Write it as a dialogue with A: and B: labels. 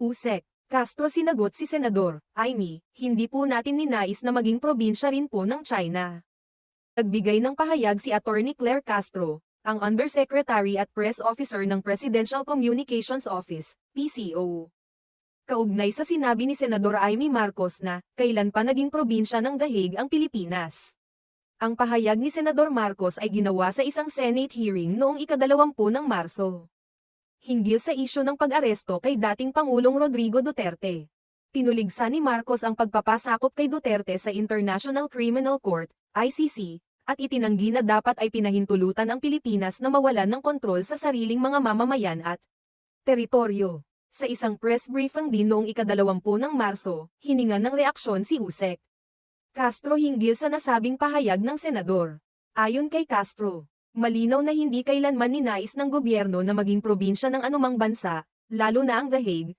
A: Usek, Castro sinagot si Senador Amy, hindi po natin ninais na maging probinsya rin po ng China. Nagbigay ng pahayag si Attorney Claire Castro, ang Undersecretary at Press Officer ng Presidential Communications Office, PCO. Kaugnay sa sinabi ni Senador Amy Marcos na, kailan pa naging probinsya ng The Hague ang Pilipinas. Ang pahayag ni Senador Marcos ay ginawa sa isang Senate hearing noong ika-20 ng Marso. Hinggil sa isyu ng pag-aresto kay dating Pangulong Rodrigo Duterte. Tinuligsa ni Marcos ang pagpapasakop kay Duterte sa International Criminal Court, ICC, at itinanggi na dapat ay pinahintulutan ang Pilipinas na mawalan ng kontrol sa sariling mga mamamayan at teritoryo. Sa isang press briefing din noong ika-20 ng Marso, hininga ng reaksyon si Usek Castro hinggil sa nasabing pahayag ng senador. Ayon kay Castro, malinaw na hindi kailanman ninais ng gobyerno na maging probinsya ng anumang bansa, lalo na ang The Hague,